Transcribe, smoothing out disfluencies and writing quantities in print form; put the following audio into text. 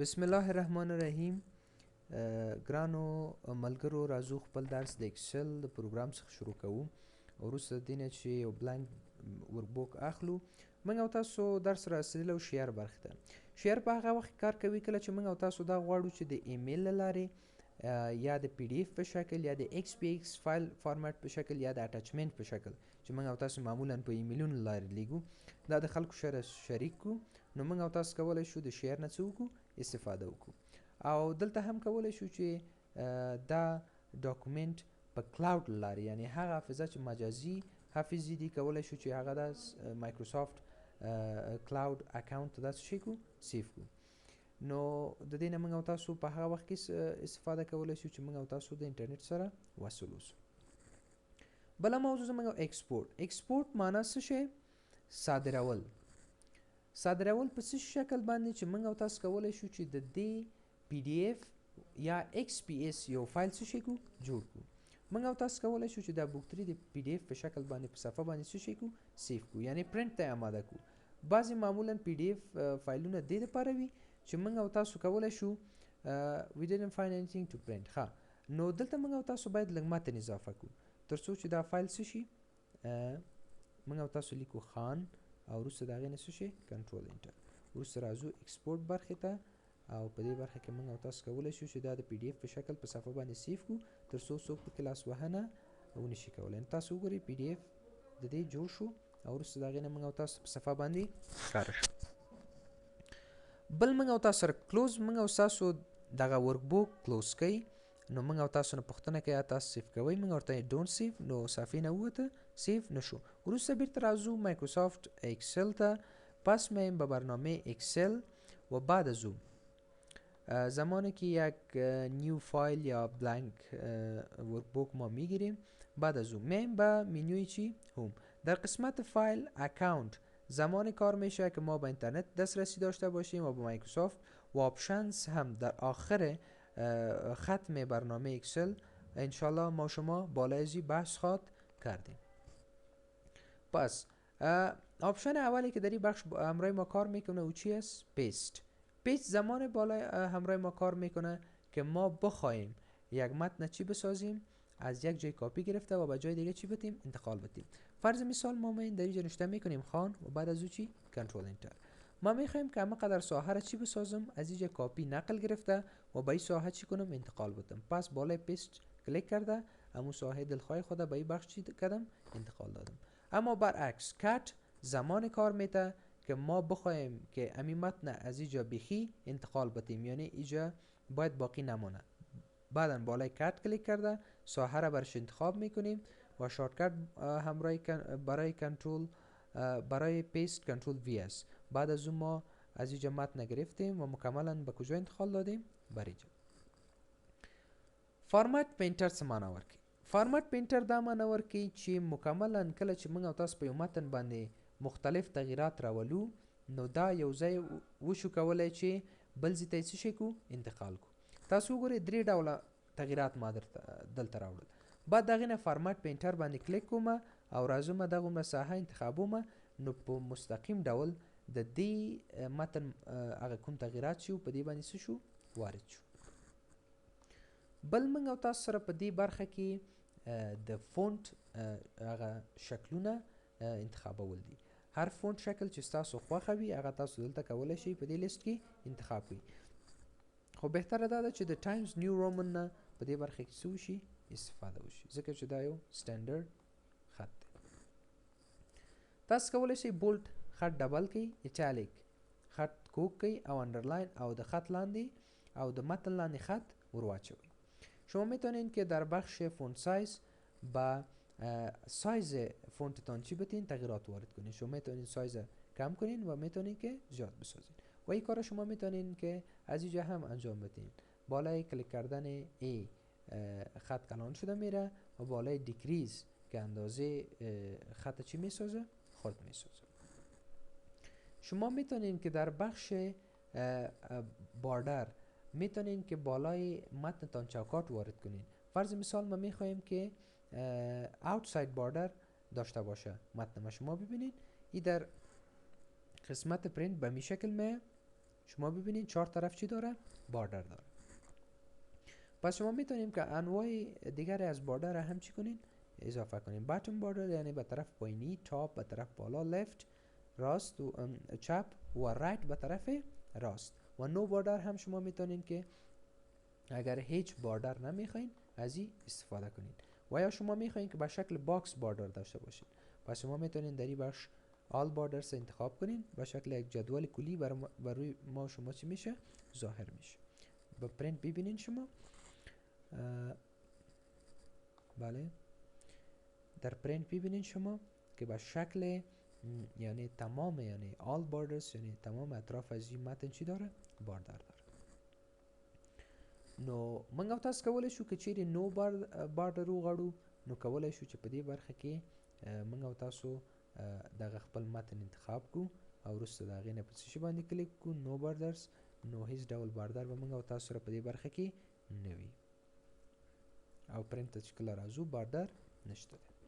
بسم الله الرحمن الرحیم. ګرانو ملګرو، راځو خپل درس د اکسل د پروګرام څخه شروع کوو. وروسته د دې نه چې یو بلانک ورکبوک اخلو، موږ او تاسو درس را رسېدلی و شیر برخې ته. شیر په هغه وخت کار کوي کله چې موږ او تاسو دا غواړو چې د ایمیل له لارې یا د پی ډي اف په شکل یا د ایکس پی ایکس فایل فارمټ په شکل یا د اټچمنټ په شکل چې موږ او تاسو معمولا په ایمیلونو لارې لیږو، دا د خلکو سره شریک کړو. نو موږ او تاسو کولی شو د شیر نه څه وکړو، استفاده وکړو. او دلته هم کولی شو چې دا ډاکومنټ په کلاود لارې، یعنی هغه حافظه چې مجازي حافظې دي، کولی شو چې هغه د مایکروسافټ کلاود اکاونټ ته دا څه شي کړو، سیف کړو. نو د دې نه موږ او تاسو په هغه وخت کې استفاده کولی شو چې موږ او تاسو د انټرنیټ سره وصل اوسو. بله موضوع زموږ ایکسپورټ معنا څه شی؟ صادرول. صادرول په څه شکل باندې چې موږ او تاسو کولی شو چې د دې پی ډي اف یا ایکس پی ایس یو فایل څه شي کړو، جوړ کړو. موږ او تاسو کولی شو چې دا بوک3 د پی ډي اف په شکل باندې په صفحه باندې څه شي کړو، سیف کړو، یعنی پرنټ ته آماده کړو. بعضې معمولا پی ډي اف فایلونه دې دپاره وي چې موږ او تاسو کولی شو we didn't find anything to print. ښه، نو دلته موږ او تاسو باید لږ متن اضافه کړو تر څو چې دا فایل څه شي، موږ او تاسو لیکو خان او وروسته د هغې نه څه شي، کنټرول انټر. وروسته راځو ایکسپورټ برخې ته، او په دې برخه کې موږ او تاسو کولی شو چې دا د پی ډي اف په شکل په صفحه باندې سیف کړو تر څو څوک پکې لاس وهنه ونشي کولی. تاسو وګورئ پی ډي اف د دې جوړ شو او وروسته د هغې نه موږ او تاسو په صفحه باندې ښکاره شو. بل موږ او تاسو سره کلوز، موږ او تاسو دغه ورک بوک کلوز کوي. نو موږ او تاسو نه پوښتنه کوي یا تاسو سیف کوئ، موږ ورته ډونټ سیف، نو صفحې نه ووته، سیف نشو. وروسته بیرته راځو مایکروسافت اکسل ته. پس میایم به برنامه اکسل و بعد از او زمانی که یک نیو فایل یا بلانک ورکبوک ما میگیریم، بعد از اون میایم به منوی چی؟ هوم. در قسمت فایل اکاونت زمان کار میشه که ما به اینترنت دسترسی داشته باشیم و به مایکروسافت و آپشنز هم در آخر ختم برنامه اکسل انشالله ما شما بالای ازی بحث خواد کردیم. پس آپشن اولی که در این بخش همراه ما کار میکنه او چی است؟ پیست. پیست زمان بالای همراه ما کار میکنه که ما بخوایم یک متن چی بسازیم، از یک جای کاپی گرفته و به جای دیگه چی بتیم، انتقال بتیم. فرض مثال ما این در اینجا نوشته میکنیم خان و بعد از او چی، کنترل انتر. ما میخوایم که همه ساحه را چی بسازم، از اینجا کاپی نقل گرفته و به این ساحه چی کنم، انتقال بتم. پس بالای پیست کلیک کرده همون ساحه دلخواه خود به این بخش چی کردم، انتقال دادم. اما برعکس کات زمان کار میته که ما بخوایم که امی متن از اینجا بخی انتقال بتیم، یعنی اینجا باید باقی نمانه. بعدا بالای کات کلیک کرده ساحه را برش انتخاب میکنیم و شارتکت همراه برای کنترل برای پیست کنترل وی است. بعد از اون ما از اینجا متن گرفتیم و مکملا به کجا انتقال دادیم، بر اینجا. فارمټ پینټر څه معنا ورکوي؟ فارمټ پینټر دا معنا ورکوي چې مکملا کله چې موږ او تاسو په یو متن باندې مختلف تغییرات راولو، نو دا یو ځای وشو کولی چې بل ځای ته یې څه شی کړو، انتقال کړو. تاسو وګورئ 3 ډوله تغییرات ما دلته راوړل. بعد د هغې نه فارمټ پینټر باندې کلیک کوم او راځم دغومره ساحه انتخابوم، نو په مستقیم ډول د دې متن هغه کوم تغییرات چې په دې باندې څه شو، وارد شو. بل موږ او تاسو سره په دې برخه کې د فونټ هغه شکلونه انتخابول دي. هر فونټ شکل چې ستاسو خوښه وي هغه تاسو دلته کولی شئ په دې لیست کې انتخاب کړئ. خو بهتره دا ده چې د ټایمز نیو رومن نه په دې برخه کې څه وشي، استفاده وشي، ځکه چې دا یو سټنډرډ خط دی. تاسو کولی شئ بولډ خط ډبل کړئ، ایټالیک خط کوږ کړئ او اندرلاین او د خط لاندې او د متن لاندې خط ورواچوئ. شما میتونین که در بخش فونت سایز با سایز فونتتان چی بتین، تغییرات وارد کنین. شما میتونین سایز کم کنین و میتونین که زیاد بسازین و این کار شما میتونین که از اینجا هم انجام بدین. بالای کلیک کردن ای خط کلان شده میره و بالای دیکریز که اندازه خط چی میسازه، خود میسازه. شما میتونین که در بخش باردر میتونین که بالای متنتان چوکات وارد کنین. فرض مثال ما میخوایم که outside border داشته باشه متن ما. شما ببینید این در قسمت پرینت به می شکل می شما ببینید 4 طرف چی داره؟ باردر داره. پس شما میتونیم که انواع دیگر از باردر هم چی کنین؟ اضافه کنین. باتم باردر یعنی به طرف پایینی، تاپ به طرف بالا، لفت راست و چپ و رایت به طرف راست. و نو باردر هم شما میتونین که اگر هیچ باردر نمیخواین از این استفاده کنین. و یا شما میخواین که به شکل باکس باردر داشته باشین، پس شما میتونین در این بخش آل باردرز انتخاب کنین، به شکل یک جدول کلی روی ما شما چی میشه؟ ظاهر میشه. با پرینت ببینین شما. بله، در پرینت ببینین شما که به شکل یعنی تمام، یعنی آل باردرز، یعنی تمام اطراف از این متن چی داره؟ باردر داره. نو منګ او تاسو کولی شو که چیرې نو باردر وغواړو، نو کولی شو چې په دې برخه کې منګ او تاسو دغه خپل متن انتخاب کو او وروسته د هغې نه په څه شي باندې کلیک کو؟ نو باردرز. نو هیڅ ډول باردر به منګ او تاسو سره په دې برخه کې نه وي، او پرنټ ته چې کله راځو باردر نشته دی.